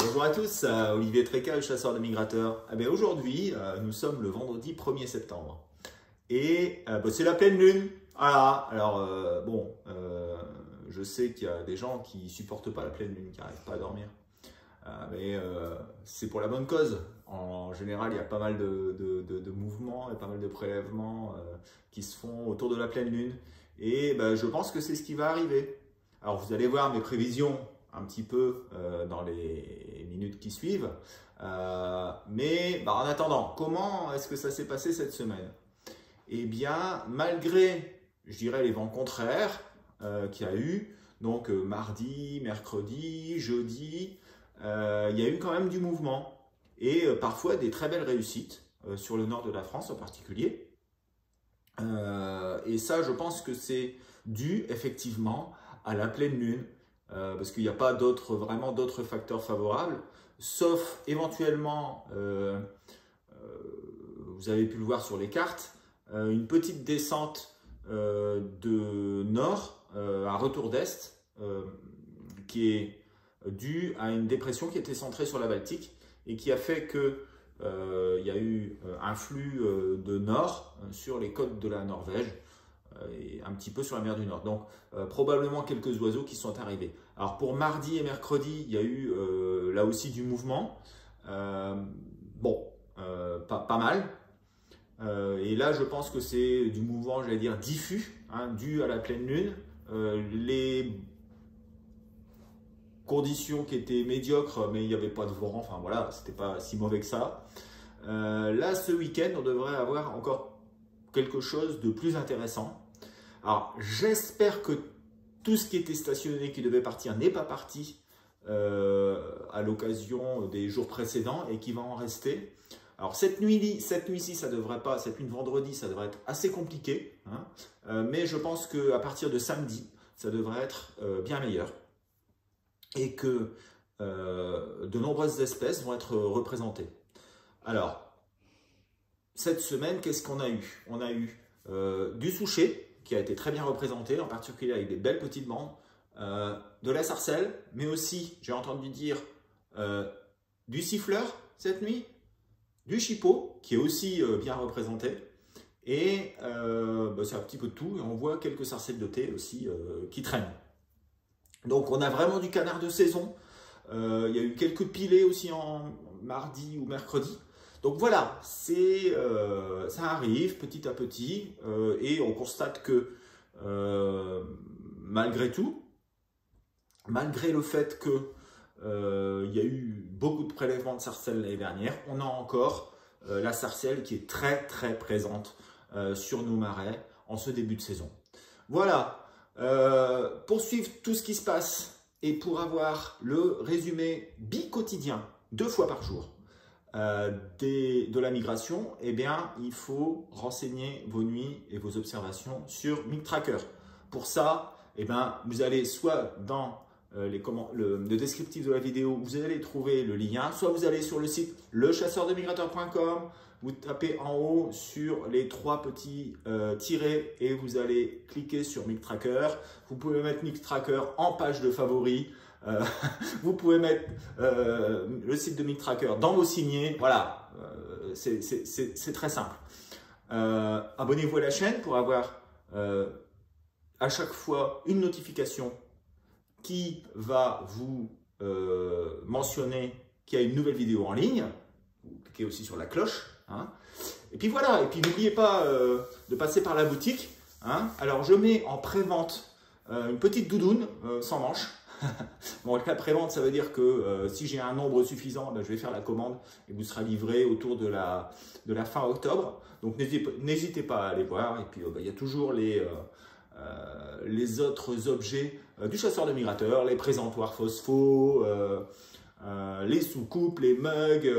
Bonjour à tous, Olivier Tréca, le chasseur de migrateurs. Aujourd'hui, nous sommes le vendredi 1er septembre et c'est la pleine lune. Voilà, alors je sais qu'il y a des gens qui ne supportent pas la pleine lune, qui n'arrivent pas à dormir. C'est pour la bonne cause. En général, il y a pas mal de mouvements et pas mal de prélèvements qui se font autour de la pleine lune. Et je pense que c'est ce qui va arriver. Alors vous allez voir mes prévisions un petit peu dans les minutes qui suivent. En attendant, comment est-ce que ça s'est passé cette semaine? Eh bien, malgré, je dirais, les vents contraires qu'il y a eu, donc mardi, mercredi, jeudi, il y a eu quand même du mouvement et parfois des très belles réussites sur le nord de la France en particulier. Et ça, je pense que c'est dû effectivement à la pleine lune, parce qu'il n'y a pas vraiment d'autres facteurs favorables, sauf éventuellement, vous avez pu le voir sur les cartes, une petite descente de nord, un retour d'est, qui est dû à une dépression qui était centrée sur la Baltique et qui a fait que il y a eu un flux de nord sur les côtes de la Norvège et un petit peu sur la mer du Nord. Donc probablement quelques oiseaux qui sont arrivés. Alors pour mardi et mercredi, il y a eu là aussi du mouvement. Pas mal. Et là, je pense que c'est du mouvement, j'allais dire, diffus, dû à la pleine lune. Les conditions qui étaient médiocres, mais il n'y avait pas de vent, enfin voilà, c'était pas si mauvais que ça. Là, ce week-end, on devrait avoir encore quelque chose de plus intéressant. Alors, j'espère que tout ce qui était stationné, qui devait partir, n'est pas parti à l'occasion des jours précédents et qui va en rester. Alors, cette nuit-ci, ça devrait pas, cette nuit de vendredi, ça devrait être assez compliqué, mais je pense qu'à partir de samedi, ça devrait être bien meilleur et que de nombreuses espèces vont être représentées. Alors, cette semaine, qu'est-ce qu'on a eu? On a eu du souchet, qui a été très bien représenté, en particulier avec des belles petites bandes, de la sarcelle, mais aussi, j'ai entendu dire, du siffleur cette nuit, du chipot, qui est aussi bien représenté, et c'est un petit peu de tout, et on voit quelques sarcelles de thé aussi qui traînent. Donc on a vraiment du canard de saison, il y a eu quelques pilets aussi en mardi ou mercredi. Donc voilà, ça arrive petit à petit et on constate que malgré tout, malgré le fait qu'il y a eu beaucoup de prélèvements de sarcelles l'année dernière, on a encore la sarcelle qui est très très présente sur nos marais en ce début de saison. Voilà, pour suivre tout ce qui se passe et pour avoir le résumé bi-quotidien 2 fois par jour, de la migration, eh bien, il faut renseigner vos nuits et vos observations sur MigTracker. Pour ça, eh bien, vous allez soit dans le descriptif de la vidéo, vous allez trouver le lien, soit vous allez sur le site lechasseurdemigrateurs.com, vous tapez en haut sur les 3 petits tirets et vous allez cliquer sur MigTracker. Vous pouvez mettre MigTracker en page de favoris. Vous pouvez mettre le site de MigTracker dans vos signés. Voilà, c'est très simple. Abonnez-vous à la chaîne pour avoir à chaque fois une notification qui va vous mentionner qu'il y a une nouvelle vidéo en ligne. Vous cliquez aussi sur la cloche. Et puis voilà, et puis n'oubliez pas de passer par la boutique. Alors je mets en pré-vente une petite doudoune sans manches. Bon, la pré-vente, ça veut dire que si j'ai un nombre suffisant, je vais faire la commande et vous sera livré autour de la fin octobre. Donc n'hésitez pas à aller voir. Et puis il y a toujours les autres objets du chasseur de migrateurs, les présentoirs phospho, les soucoupes, les mugs,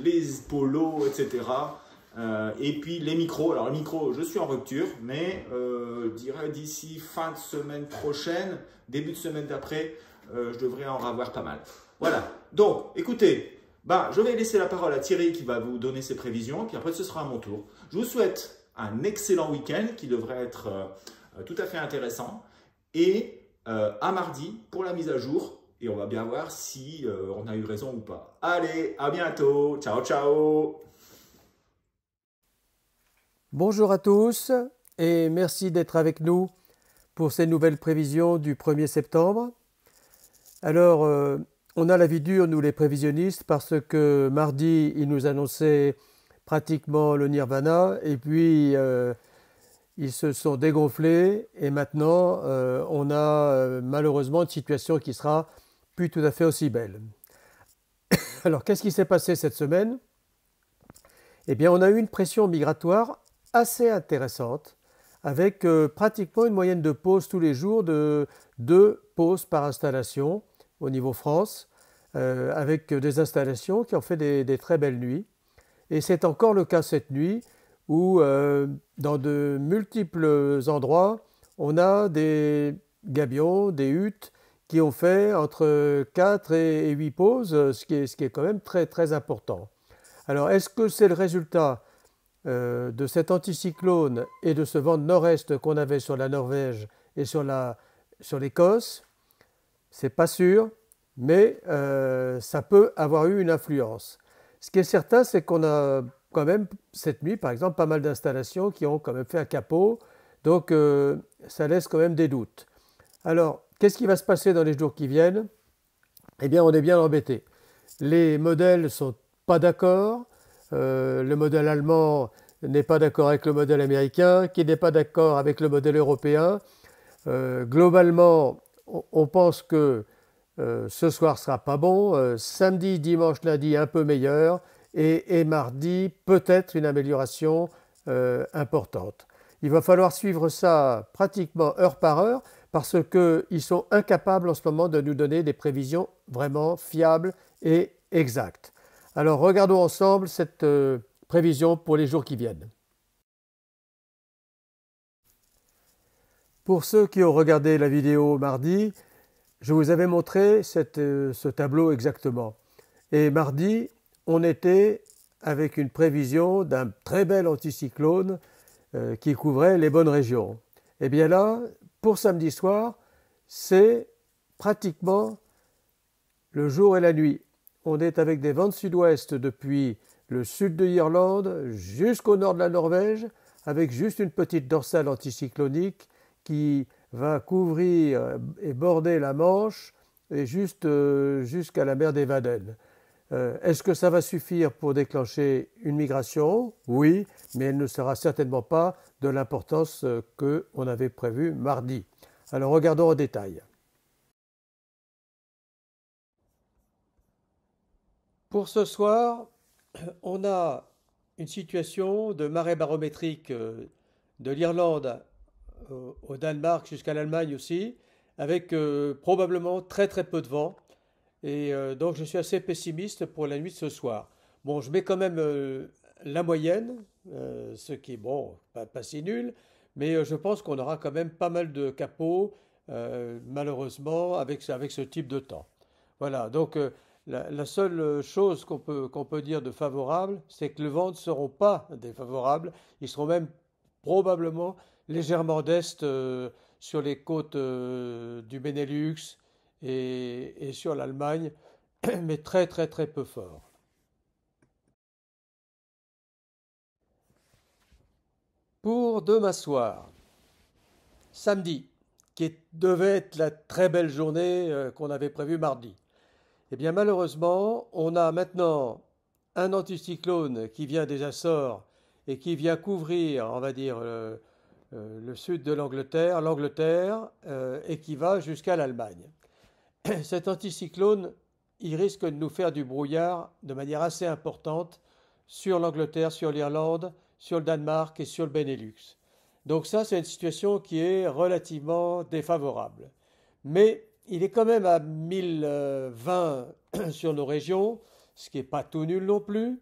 les polos, etc. Et puis les micros. Alors le micro, je suis en rupture, mais je dirais d'ici fin de semaine prochaine, début de semaine d'après, je devrais en avoir pas mal. Voilà, donc écoutez, je vais laisser la parole à Thierry qui va vous donner ses prévisions, puis après ce sera à mon tour. Je vous souhaite un excellent week-end qui devrait être tout à fait intéressant, et à mardi pour la mise à jour et on va bien voir si on a eu raison ou pas. Allez, à bientôt. Ciao, ciao. Bonjour à tous et merci d'être avec nous pour ces nouvelles prévisions du 1er septembre. Alors, on a la vie dure, nous les prévisionnistes, parce que mardi, il nous annonçait pratiquement le nirvana, et puis ils se sont dégonflés, et maintenant, on a malheureusement une situation qui sera plus tout à fait aussi belle. Alors, qu'est-ce qui s'est passé cette semaine? Eh bien, on a eu une pression migratoire assez intéressante, avec pratiquement une moyenne de pauses tous les jours de 2 pauses par installation au niveau France, avec des installations qui ont fait des très belles nuits. Et c'est encore le cas cette nuit, où dans de multiples endroits, on a des gabions, des huttes, qui ont fait entre 4 et 8 pauses, ce qui est quand même très, très important. Alors, est-ce que c'est le résultat de cet anticyclone et de ce vent de nord-est qu'on avait sur la Norvège et sur l'Écosse? C'est pas sûr, mais ça peut avoir eu une influence. Ce qui est certain, c'est qu'on a quand même, cette nuit, par exemple, pas mal d'installations qui ont quand même fait un capot, donc ça laisse quand même des doutes. Alors, qu'est-ce qui va se passer dans les jours qui viennent? Eh bien, on est bien embêté. Les modèles ne sont pas d'accord. Le modèle allemand n'est pas d'accord avec le modèle américain, qui n'est pas d'accord avec le modèle européen. Globalement, on pense que ce soir ne sera pas bon. Samedi, dimanche, lundi, un peu meilleur. Et mardi, peut-être une amélioration importante. Il va falloir suivre ça pratiquement heure par heure, parce qu'ils sont incapables en ce moment de nous donner des prévisions vraiment fiables et exactes. Alors regardons ensemble cette prévision pour les jours qui viennent. Pour ceux qui ont regardé la vidéo mardi, je vous avais montré ce tableau exactement. Et mardi, on était avec une prévision d'un très bel anticyclone qui couvrait les bonnes régions. Et bien là, pour samedi soir, c'est pratiquement le jour et la nuit. On est avec des vents de sud-ouest depuis le sud de l'Irlande jusqu'au nord de la Norvège, avec juste une petite dorsale anticyclonique qui va couvrir et border la Manche et juste jusqu'à la mer des Wadden. Est-ce que ça va suffire pour déclencher une migration? Oui, mais elle ne sera certainement pas de l'importance qu'on avait prévue mardi. Alors regardons en détail. Pour ce soir, on a une situation de marée barométrique de l'Irlande au Danemark jusqu'à l'Allemagne aussi, avec probablement très très peu de vent. Et donc je suis assez pessimiste pour la nuit de ce soir. Bon, je mets quand même la moyenne, ce qui est bon, pas si nul, mais je pense qu'on aura quand même pas mal de capots, malheureusement, avec ce type de temps. Voilà, donc la seule chose qu'on peut dire de favorable, c'est que le vent ne seront pas défavorables, ils seront même probablement légèrement d'est sur les côtes du Benelux et sur l'Allemagne, mais très très très peu fort. Pour demain soir, samedi, devait être la très belle journée qu'on avait prévue mardi. Eh bien malheureusement, on a maintenant un anticyclone qui vient des Açores et qui vient couvrir, on va dire, le sud de l'Angleterre, et qui va jusqu'à l'Allemagne. Cet anticyclone, il risque de nous faire du brouillard de manière assez importante sur l'Angleterre, sur l'Irlande, sur le Danemark et sur le Benelux. Donc ça, c'est une situation qui est relativement défavorable. Mais il est quand même à 1020 sur nos régions, ce qui n'est pas tout nul non plus.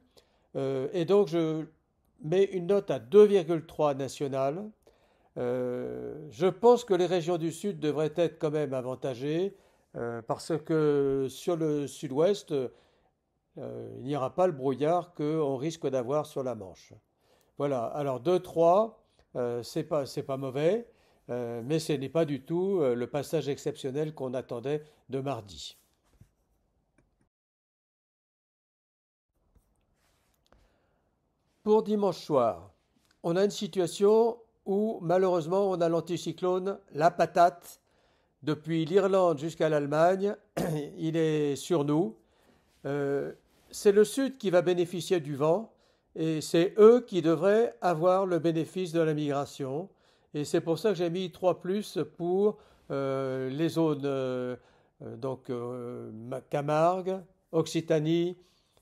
Et donc je mets une note à 2,3 nationale. Je pense que les régions du sud devraient être quand même avantagées parce que sur le sud-ouest, il n'y aura pas le brouillard qu'on risque d'avoir sur la Manche. Voilà, alors 2-3, c'est pas mauvais, mais ce n'est pas du tout le passage exceptionnel qu'on attendait de mardi. Pour dimanche soir, on a une situation où malheureusement on a l'anticyclone, la patate, depuis l'Irlande jusqu'à l'Allemagne, il est sur nous. Euh, c'est le sud qui va bénéficier du vent et c'est eux qui devraient avoir le bénéfice de la migration. Et c'est pour ça que j'ai mis 3 plus pour les zones Camargue, Occitanie,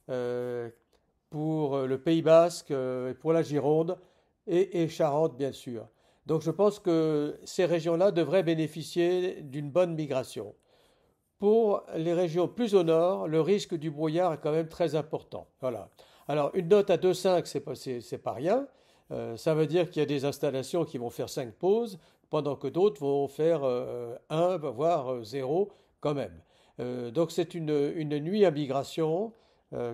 euh, pour le Pays Basque, pour la Gironde et Charente, bien sûr. Donc je pense que ces régions-là devraient bénéficier d'une bonne migration. Pour les régions plus au nord, le risque du brouillard est quand même très important. Voilà. Alors une note à 2,5, c'est pas rien. Ça veut dire qu'il y a des installations qui vont faire 5 pauses, pendant que d'autres vont faire 1, voire 0 quand même. Donc c'est une nuit à migration,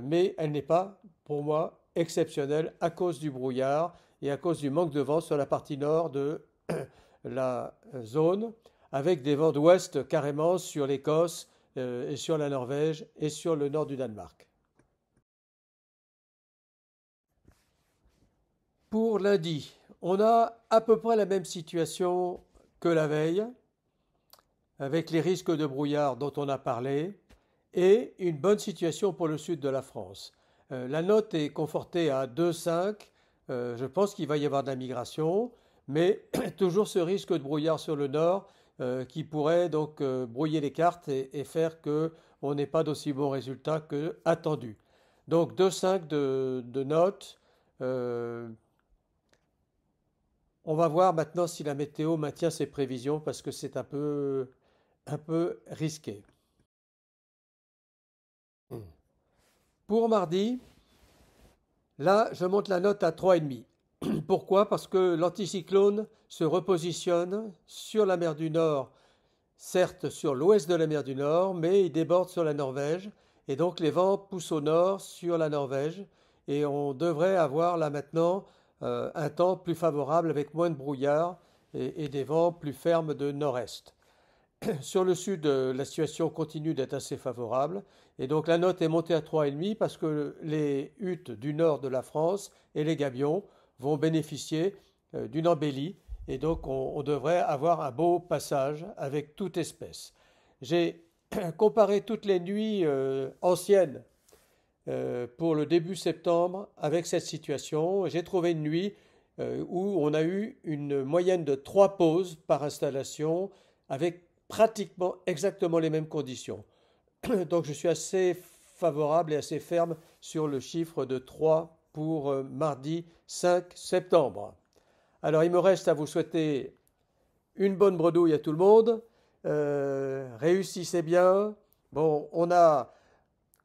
mais elle n'est pas, pour moi, exceptionnelle à cause du brouillard et à cause du manque de vent sur la partie nord de la zone, avec des vents d'ouest carrément sur l'Écosse et sur la Norvège et sur le nord du Danemark. Pour lundi, on a à peu près la même situation que la veille, avec les risques de brouillard dont on a parlé, et une bonne situation pour le sud de la France. La note est confortée à 2,5. Je pense qu'il va y avoir de la migration, mais toujours ce risque de brouillard sur le nord qui pourrait donc brouiller les cartes et faire qu'on n'ait pas d'aussi bons résultats que attendu. Donc 2,5 de note. On va voir maintenant si la météo maintient ses prévisions parce que c'est un peu risqué. Pour mardi, là, je monte la note à 3,5. Pourquoi? Parce que l'anticyclone se repositionne sur la mer du Nord, certes sur l'ouest de la mer du Nord, mais il déborde sur la Norvège. Et donc les vents poussent au nord sur la Norvège. Et on devrait avoir là maintenant un temps plus favorable avec moins de brouillard et des vents plus fermes de nord-est. Sur le sud, la situation continue d'être assez favorable. Et donc la note est montée à 3,5 parce que les huttes du nord de la France et les gabions vont bénéficier d'une embellie. Et donc on devrait avoir un beau passage avec toute espèce. J'ai comparé toutes les nuits anciennes pour le début septembre avec cette situation. J'ai trouvé une nuit où on a eu une moyenne de 3 pauses par installation avec pratiquement exactement les mêmes conditions. Donc je suis assez favorable et assez ferme sur le chiffre de 3 pour mardi 5 septembre. Alors il me reste à vous souhaiter une bonne bredouille à tout le monde. Réussissez bien. Bon, on a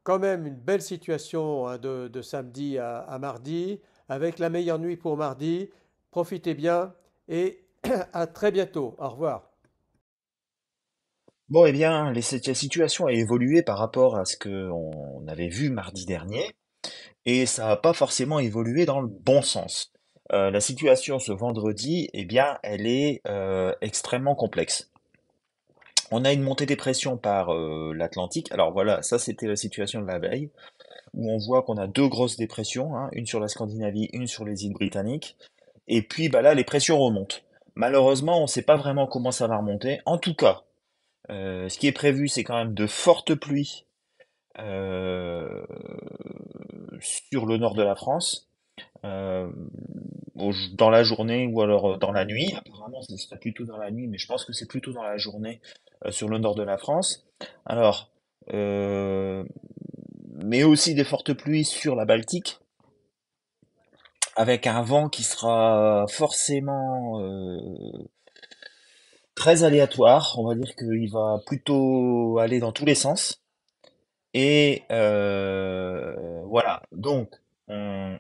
quand même une belle situation hein, de samedi à mardi, avec la meilleure nuit pour mardi. Profitez bien et à très bientôt. Au revoir. Bon, eh bien, la situation a évolué par rapport à ce qu'on avait vu mardi dernier, et ça n'a pas forcément évolué dans le bon sens. La situation ce vendredi, eh bien, elle est extrêmement complexe. On a une montée des pressions par l'Atlantique. Alors voilà, ça c'était la situation de la veille, où on voit qu'on a deux grosses dépressions, hein, une sur la Scandinavie, une sur les îles britanniques. Et puis bah là, les pressions remontent. Malheureusement, on ne sait pas vraiment comment ça va remonter. En tout cas, ce qui est prévu, c'est quand même de fortes pluies euh, sur le nord de la France, euh, dans la journée ou alors dans la nuit. Apparemment, ce serait plutôt dans la nuit, mais je pense que c'est plutôt dans la journée sur le nord de la France. Alors, euh, mais aussi des fortes pluies sur la Baltique, avec un vent qui sera forcément très aléatoire. On va dire qu'il va plutôt aller dans tous les sens. Et voilà. Donc, on-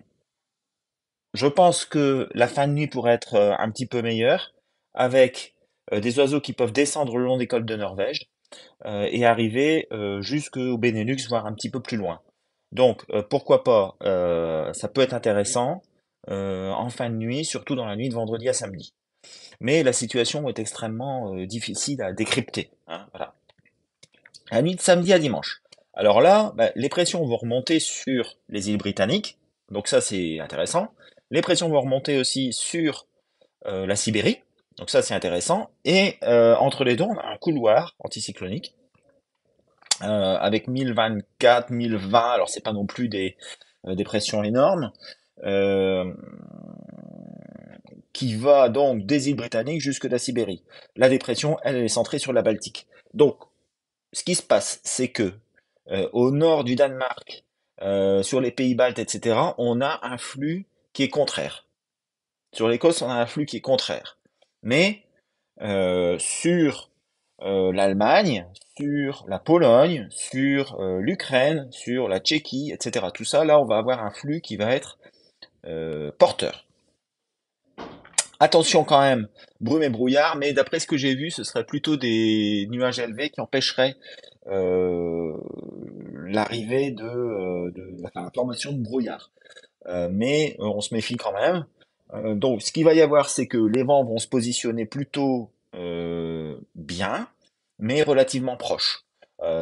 je pense que la fin de nuit pourrait être un petit peu meilleure, avec des oiseaux qui peuvent descendre le long des côtes de Norvège et arriver jusqu'au Benelux, voire un petit peu plus loin. Donc, pourquoi pas, ça peut être intéressant en fin de nuit, surtout dans la nuit de vendredi à samedi. Mais la situation est extrêmement difficile à décrypter, hein, voilà. La nuit de samedi à dimanche. Alors là, bah, les pressions vont remonter sur les îles britanniques, Donc ça, c'est intéressant. Les pressions vont remonter aussi sur la Sibérie. Donc ça, c'est intéressant. Et entre les deux, on a un couloir anticyclonique avec 1024, 1020. Alors, c'est pas non plus des pressions énormes. euh, qui va donc des îles britanniques jusque la Sibérie. La dépression, elle est centrée sur la Baltique. Donc, ce qui se passe, c'est que au nord du Danemark, sur les pays baltes, etc., on a un flux qui est contraire. Sur l'Écosse, on a un flux qui est contraire. Mais sur l'Allemagne, sur la Pologne, sur l'Ukraine, sur la Tchéquie, etc., tout ça, là, on va avoir un flux qui va être porteur. Attention quand même, brume et brouillard, mais d'après ce que j'ai vu, ce serait plutôt des nuages élevés qui empêcheraient euh, l'arrivée la formation de brouillard. Mais on se méfie quand même. Donc ce qu'il va y avoir, c'est que les vents vont se positionner plutôt bien, mais relativement proches.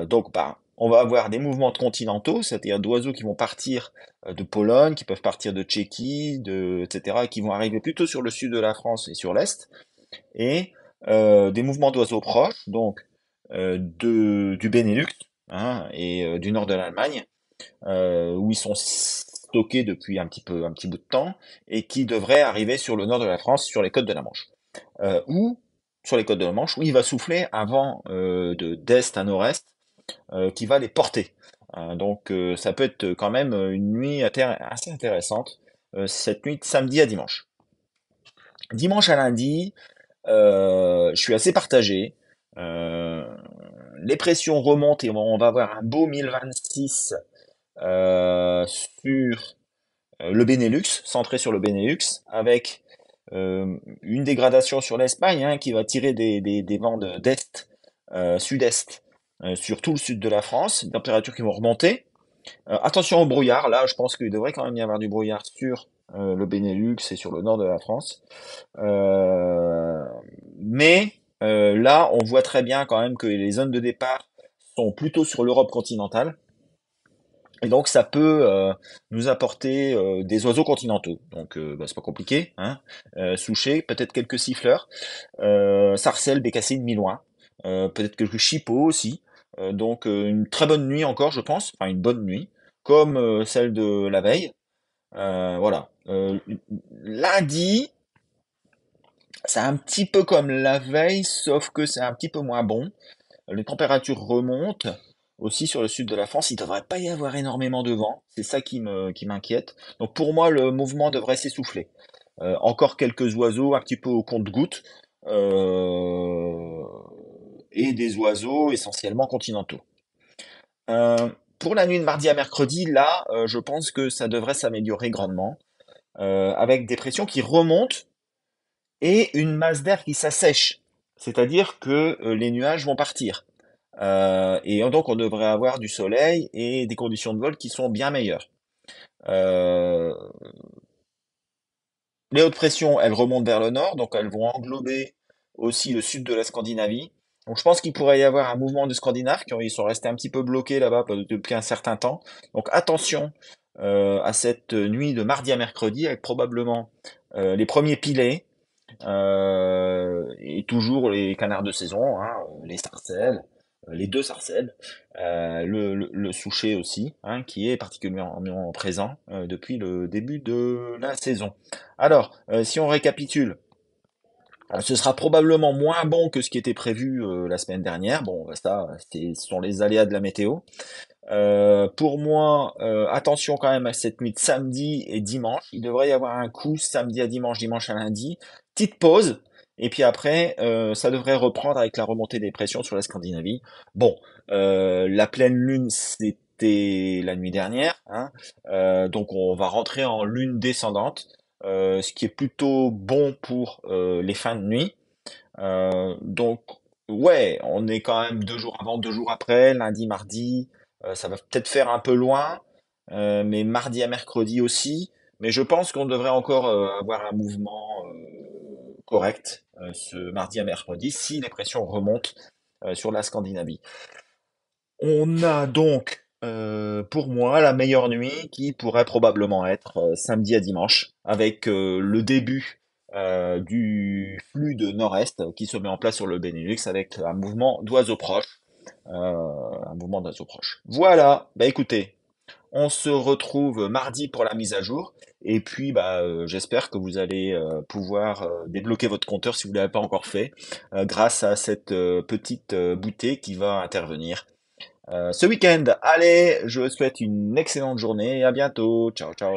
Donc bah, on va avoir des mouvements continentaux, c'est-à-dire d'oiseaux qui vont partir de Pologne, qui peuvent partir de Tchéquie, etc., qui vont arriver plutôt sur le sud de la France et sur l'est, et des mouvements d'oiseaux proches, donc du Benelux hein, et du nord de l'Allemagne, où ils sont stockés depuis un petit bout de temps, et qui devraient arriver sur le nord de la France, sur les côtes de la Manche. Ou sur les côtes de la Manche, où il va souffler un vent d'est à nord-est qui va les porter. Donc ça peut être quand même une nuit assez intéressante, cette nuit de samedi à dimanche. Dimanche à lundi, je suis assez partagé. Euh, les pressions remontent et on va avoir un beau 1026 sur le Benelux, centré sur le Benelux, avec une dégradation sur l'Espagne hein, qui va tirer des vents d'est, sud-est, sur tout le sud de la France, des températures qui vont remonter. Attention au brouillard, là je pense qu'il devrait quand même y avoir du brouillard sur le Benelux et sur le nord de la France. Euh, mais là on voit très bien quand même que les zones de départ sont plutôt sur l'Europe continentale. Et donc ça peut nous apporter des oiseaux continentaux. Donc bah, c'est pas compliqué, hein. Souchet, peut-être quelques siffleurs, sarcelles, bécassines, milouin, peut-être quelques chipots aussi. Donc une très bonne nuit encore, je pense, enfin une bonne nuit, comme celle de la veille. Voilà. Lundi, c'est un petit peu comme la veille, sauf que c'est un petit peu moins bon. Les températures remontent aussi sur le sud de la France. Il ne devrait pas y avoir énormément de vent. C'est ça qui m'inquiète. Donc pour moi, le mouvement devrait s'essouffler. Encore quelques oiseaux un petit peu au compte-gouttes euh, et des oiseaux essentiellement continentaux. Pour la nuit de mardi à mercredi, là, je pense que ça devrait s'améliorer grandement avec des pressions qui remontent et une masse d'air qui s'assèche. C'est-à-dire que les nuages vont partir. Et donc on devrait avoir du soleil et des conditions de vol qui sont bien meilleures. Euh, les hautes pressions, elles remontent vers le nord, donc elles vont englober aussi le sud de la Scandinavie. Donc je pense qu'il pourrait y avoir un mouvement de Scandinaves ils sont restés un petit peu bloqués là-bas depuis un certain temps. Donc attention à cette nuit de mardi à mercredi avec probablement les premiers pilets et toujours les canards de saison, hein, les sarcelles, les deux sarcelles, le souchet aussi, hein, qui est particulièrement présent depuis le début de la saison. Alors, si on récapitule, ce sera probablement moins bon que ce qui était prévu la semaine dernière. Bon, ça, ce sont les aléas de la météo. Pour moi, attention quand même à cette nuit de samedi et dimanche. Il devrait y avoir un coup samedi à dimanche, dimanche à lundi. Petite pause. Et puis après, ça devrait reprendre avec la remontée des pressions sur la Scandinavie. Bon, la pleine lune, c'était la nuit dernière, hein. Donc on va rentrer en lune descendante, ce qui est plutôt bon pour les fins de nuit. Donc ouais, on est quand même 2 jours avant, 2 jours après, lundi, mardi. Ça va peut-être faire un peu loin, mais mardi à mercredi aussi. Mais je pense qu'on devrait encore avoir un mouvement correct ce mardi à mercredi si les pressions remontent sur la Scandinavie. On a donc pour moi, la meilleure nuit qui pourrait probablement être samedi à dimanche, avec le début du flux de nord-est qui se met en place sur le Benelux avec un mouvement d'oiseaux proches. Un mouvement d'oiseaux proches. Voilà, bah écoutez, on se retrouve mardi pour la mise à jour. Et puis, j'espère que vous allez pouvoir débloquer votre compteur si vous ne l'avez pas encore fait, grâce à cette petite bouteille qui va intervenir ce week-end. Allez, je vous souhaite une excellente journée et à bientôt. Ciao, ciao.